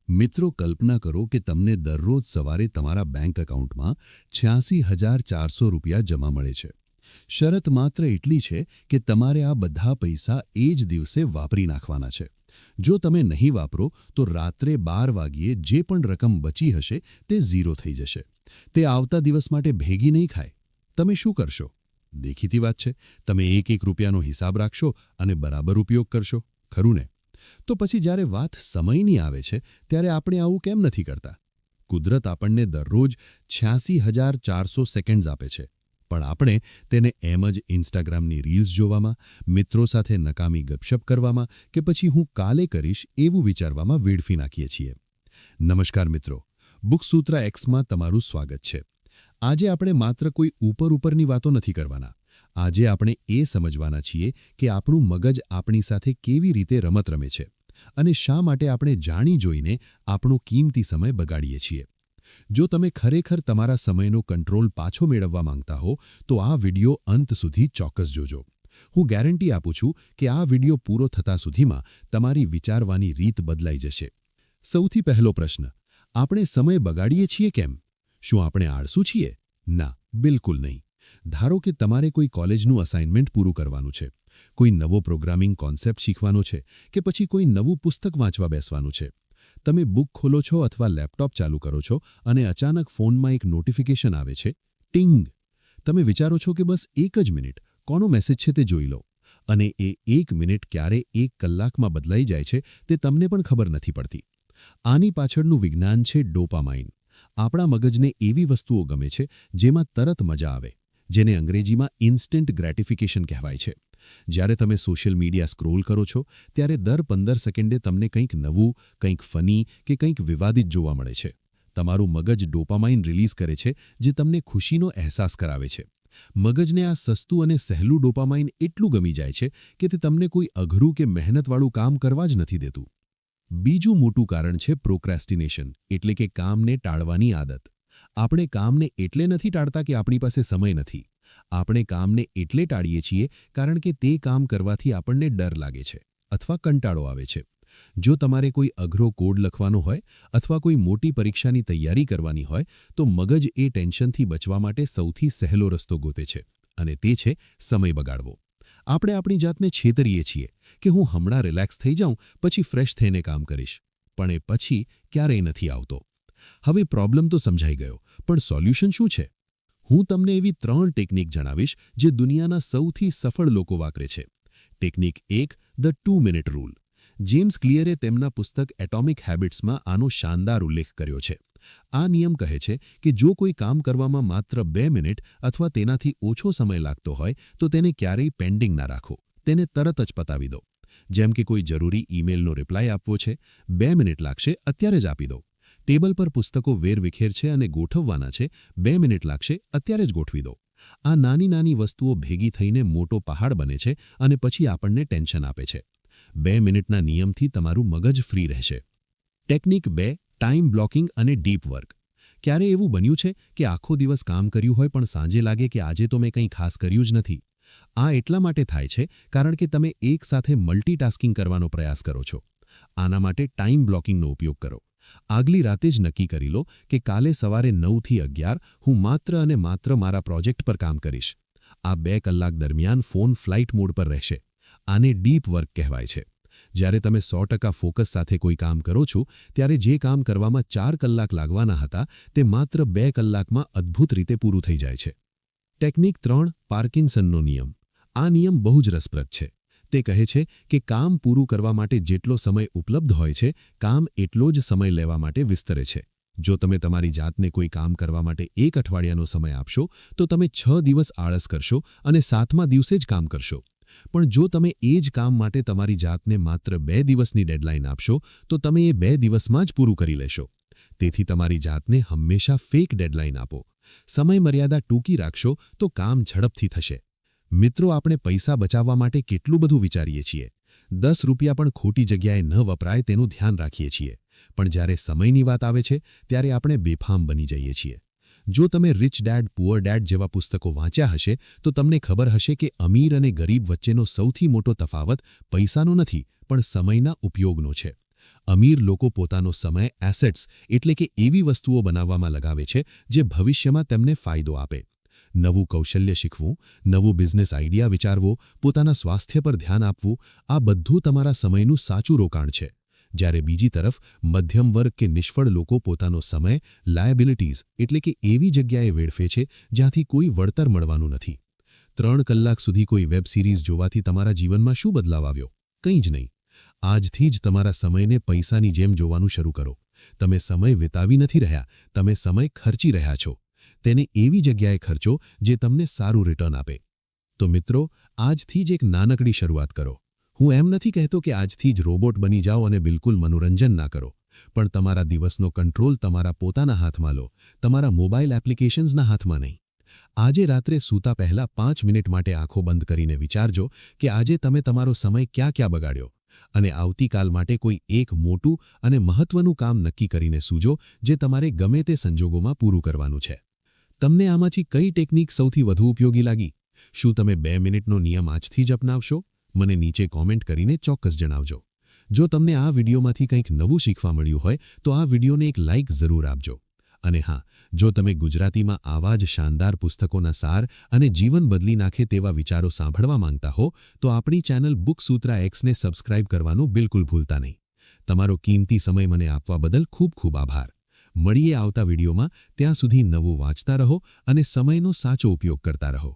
મિત્રો, કલ્પના કરો કે તમને દરરોજ સવારે તમારા બેંક એકાઉન્ટમાં 86,400 રૂપિયા જમા મળે છે. શરત માત્ર એટલી છે કે તમારે આ બધા પૈસા એ જ દિવસે વાપરી નાખવાના છે. જો તમે નહીં વાપરો તો રાત્રે 12 વાગ્યે જે પણ રકમ બચી હશે તે ઝીરો થઈ જશે. તે આવતા દિવસ માટે ભેગી નહીં ખાય. તમે શું કરશો? દેખીતી વાત છે, તમે એક રૂપિયાનો હિસાબ રાખશો અને બરાબર ઉપયોગ કરશો, ખરું ને? તો પછી જ્યારે વાત સમયની આવે છે ત્યારે આપણે આવું કેમ નથી કરતા? કુદરત આપણને દરરોજ 86,400 સેકન્ડ્સ આપે છે, પણ આપણે તેને એમ જ ઇન્સ્ટાગ્રામની રીલ્સ જોવામાં, મિત્રો સાથે નકામી ગપશપ કરવામાં કે પછી હું કાલે કરીશ એવું વિચારવામાં વેડફી નાખીએ છીએ. નમસ્કાર મિત્રો, બુકસૂત્ર એક્સમાં તમારું સ્વાગત છે. આજે આપણે માત્ર કોઈ ઉપરની વાતો નથી કરવાના. આજે આપણે એ સમજવાના છીએ કે આપણું મગજ આપણી સાથે કેવી રીતે રમત રમે છે અને શા માટે આપણે જાણી જોઈને આપણો કિંમતી સમય બગાડીએ છીએ. જો તમે ખરેખર તમારા સમયનો કંટ્રોલ પાછો મેળવવા માંગતા હો તો આ વિડિયો અંત સુધી ચોક્કસ જોજો. હું ગેરંટી આપું છું કે આ વિડિયો પૂરો થતા સુધીમાં તમારી વિચારવાની રીત બદલાઈ જશે. સૌથી પહેલો પ્રશ્ન, આપણે સમય બગાડીએ છીએ કેમ? શું આપણે આળસુ છીએ? ના, બિલકુલ નહીં. ધારો કે તમારે કોઈ કોલેજનું અસાઇનમેન્ટ પૂરું કરવાનું છે, કોઈ નવો પ્રોગ્રામિંગ કોન્સેપ્ટ શીખવાનો છે કે પછી કોઈ નવું પુસ્તક વાંચવા બેસવાનું છે. તમે બુક ખોલો છો અથવા લેપટોપ ચાલુ કરો છો અને અચાનક ફોનમાં એક નોટિફિકેશન આવે છે, ટિંગ. તમે વિચારો છો કે બસ એક જ મિનિટ, કોનો મેસેજ છે તે જોઈ લો. અને એ એક મિનિટ ક્યારે 1 કલાકમાં બદલાઈ જાય છે તે તમને પણ ખબર નથી પડતી. આની પાછળનું વિજ્ઞાન છે ડોપામાઇન. આપણા મગજને એવી વસ્તુઓ ગમે છે જેમાં તરત મજા આવે, જેને અંગ્રેજીમાં ઇન્સ્ટન્ટ ગ્રેટિફિકેશન કહેવાય છે. જ્યારે તમે સોશિયલ મીડિયા સ્ક્રોલ કરો છો ત્યારે દર 15 સેકન્ડે તમને કંઈક નવું, કંઈક ફની કે કંઈક વિવાદિત જોવા મળે છે. તમારું મગજ ડોપામાઇન રિલીઝ કરે છે જે તમને ખુશીનો અહેસાસ કરાવે છે. મગજને આ સસ્તું અને સહેલું ડોપામાઇન એટલું ગમી જાય છે કે તે તમને કોઈ અઘરું કે મહેનતવાળું કામ કરવા જ નથી દેતું. બીજું મોટું કારણ છે પ્રોક્રેસ્ટિનેશન, એટલે કે કામને ટાળવાની આદત. આપણે કામને એટલે નથી ટાળતા કે આપણી પાસે સમય નથી. આપણે કામને એટલે ટાળીએ છીએ કારણ કે તે કામ કરવાથી આપણને ડર લાગે છે અથવા કંટાળો આવે છે. જો તમારે કોઈ અઘરો કોડ લખવાનો હોય અથવા કોઈ મોટી પરીક્ષાની તૈયારી કરવાની હોય તો મગજ એ ટેન્શનથી બચવા માટે સૌથી સહેલો રસ્તો ગોતે છે, અને તે છે સમય બગાડવો. આપણે આપણી જાતને છેતરીએ છીએ કે હું હમણાં રિલેક્સ થઈ જાઉં પછી ફ્રેશ થઈને કામ કરીશ, પણ એ પછી ક્યારેય નથી આવતો. હવે પ્રોબ્લેમ તો સમજાઈ ગયો, પણ સોલ્યુશન શું છે? હું તમને એવી 3 ટેકનિક જણાવીશ જે દુનિયાના સૌથી સફળ લોકો વાપરે છે. Technique 1, the 2 minute rule. James ક્લિયરે તેમના પુસ્તક એટોમિક હેબિટ્સમાં આનો શાનદાર ઉલ્લેખ કર્યો છે. આ નિયમ કહે છે કે જો કોઈ કામ કરવામાં માત્ર 2 મિનિટ અથવા તેનાથી ઓછો સમય લાગતો હોય તો તેને ક્યારેય પેન્ડિંગ ના રાખો, તેને તરત જ પતાવી દો. જેમ કે કોઈ જરૂરી ઈમેલનો રિપ્લાય આપવો છે, 2 મિનિટ લાગશે, અત્યારે જ આપી દો. ટેબલ પર પુસ્તકો વેરવિખેર છે અને ગોઠવવાના છે, 2 મિનિટ લાગશે, અત્યારે જ ગોઠવી દો. આ નાની નાની વસ્તુઓ ભેગી થઈને મોટો પહાડ બને છે અને પછી આપણને ટેન્શન આપે છે. 2 મિનિટના નિયમથી તમારું મગજ ફ્રી રહેશે. ટેકનિક 2, ટાઈમ બ્લોકિંગ અને ડીપ વર્ક. ક્યારે એવું બન્યું છે કે આખો દિવસ કામ કર્યું હોય પણ સાંજે લાગે કે આજે તો મેં કંઈ ખાસ કર્યું જ નથી? આ એટલા માટે થાય છે કારણ કે તમે એકસાથે મલ્ટીટાસ્કિંગ કરવાનો પ્રયાસ કરો છો. આના માટે ટાઈમ બ્લોકિંગનો ઉપયોગ કરો. આગલી રાતે જ નક્કી કરી લો કે કાલે સવારે 9 થી 11 હું માત્ર અને માત્ર મારા પ્રોજેક્ટ પર કામ કરીશ. આ 2 કલાક દરમિયાન ફોન ફ્લાઇટ મોડ પર રહેશે. આને ડીપ વર્ક કહેવાય છે. જ્યારે તમે 100% ફોકસ સાથે કોઈ કામ કરો છો ત્યારે જે કામ કરવામાં 4 કલાક લાગવાના હતા તે માત્ર 2 કલાકમાં અદ્ભુત રીતે પૂરું થઈ જાય છે. ટેકનિક 3, પાર્કિન્સનનો નિયમ. આ નિયમ બહુ જ રસપ્રદ છે. તે કહે છે કે કામ પૂરું કરવા માટે જેટલો સમય ઉપલબ્ધ હોય છે, કામ એટલો જ સમય લેવા માટે વિસ્તરે છે. જો તમે તમારી જાતને કોઈ કામ કરવા માટે 1 અઠવાડિયાનો સમય આપશો તો તમે 6 દિવસ આળસ કરશો અને 7મા દિવસે જ કામ કરશો. પણ જો તમે એ જ કામ માટે તમારી જાતને માત્ર 2 દિવસની ડેડલાઇન આપશો તો તમે એ 2 દિવસમાં જ પૂરું કરી લેશો. તેથી તમારી જાતને હંમેશા ફેક ડેડલાઇન આપો. સમય મર્યાદા ટૂંકી રાખશો તો કામ ઝડપથી થશે. મિત્રો, આપણે પૈસા બચાવવા માટે કેટલું બધું વિચારીએ છીએ. 10 રૂપિયા પણ ખોટી જગ્યાએ ન વપરાય તેનું ધ્યાન રાખીએ છીએ. પણ જ્યારે સમયની વાત આવે છે ત્યારે આપણે બેફામ બની જઈએ છીએ. જો તમે રિચ ડેડ પુઅર ડેડ જેવા પુસ્તકો વાંચ્યા હશે તો તમને ખબર હશે કે અમીર અને ગરીબ વચ્ચેનો સૌથી મોટો તફાવત પૈસાનો નથી પણ સમયના ઉપયોગનો છે. અમીર લોકો પોતાનો સમય એસેટ્સ એટલે કે એવી વસ્તુઓ બનાવવામાં લગાવે છે જે ભવિષ્યમાં તેમને ફાયદો આપે. નવું કૌશલ્ય શીખવું, નવું બિઝનેસ આઈડિયા વિચારવો, પોતાના સ્વાસ્થ્ય પર ધ્યાન આપવું, આ બધું તમારા સમયનું સાચું રોકાણ છે. જ્યારે બીજી તરફ મધ્યમ વર્ગ કે નિષ્ફળ લોકો પોતાનો સમય લાયબિલિટીઝ એટલે કે એવી જગ્યાએ વેડફે છે જ્યાંથી કોઈ વળતર મળવાનું નથી. 3 કલાક સુધી કોઈ વેબ સિરીઝ જોવાથી તમારા જીવનમાં શું બદલાવ આવ્યો? કંઈ જ નહીં. આજથી જ તમારા સમયને પૈસાની જેમ જોવાનું શરૂ કરો. તમે સમય વિતાવી નથી રહ્યા, તમે સમય ખર્ચી રહ્યા છો. તેને એવી જગ્યાએ ખર્ચો જે તમને સારું રિટર્ન આપે. તો મિત્રો, આજથી જ એક નાનકડી શરૂઆત કરો. હું એમ નથી કહેતો કે આજથી જ રોબોટ બની જાઓ અને બિલકુલ મનોરંજન ના કરો, પણ તમારા દિવસનો કંટ્રોલ તમારા પોતાના હાથમાં લો, તમારા મોબાઈલ એપ્લિકેશન્સના હાથમાં નહીં. આજે રાત્રે સૂતા પહેલા 5 મિનિટ માટે આંખો બંધ કરીને વિચારજો કે આજે તમે તમારો સમય ક્યાં બગાડ્યો, અને આવતીકાલ માટે કોઈ એક મોટું અને મહત્વનું કામ નક્કી કરીને સૂજો જે તમારે ગમે તે સંજોગોમાં પૂરું કરવાનું છે. તમને આમાંથી કઈ ટેકનિક સૌથી વધુ ઉપયોગી લાગી? શું તમે 2 મિનિટનો નિયમ આજથી જ અપનાવશો? મને નીચે કોમેન્ટ કરીને ચોક્કસ જણાવજો. જો તમને આ વિડીયોમાંથી કંઈક નવું શીખવા મળ્યું હોય તો આ વિડીયોને એક લાઇક જરૂર આપજો. અને હા, જો તમે ગુજરાતીમાં આવા જ શાનદાર પુસ્તકોના સાર અને જીવન બદલી નાખે તેવા વિચારો સાંભળવા માંગતા હો તો આપણી ચેનલ બુકસૂત્રા એક્સને સબસ્ક્રાઇબ કરવાનું બિલકુલ ભૂલતા નહીં. તમારો કિંમતી સમય મને આપવા બદલ ખૂબ ખૂબ આભાર. મળીએ આવતા વિડીયોમાં. ત્યાં સુધી નવું વાંચતા રહો અને સમયનો સાચો ઉપયોગ કરતા રહો.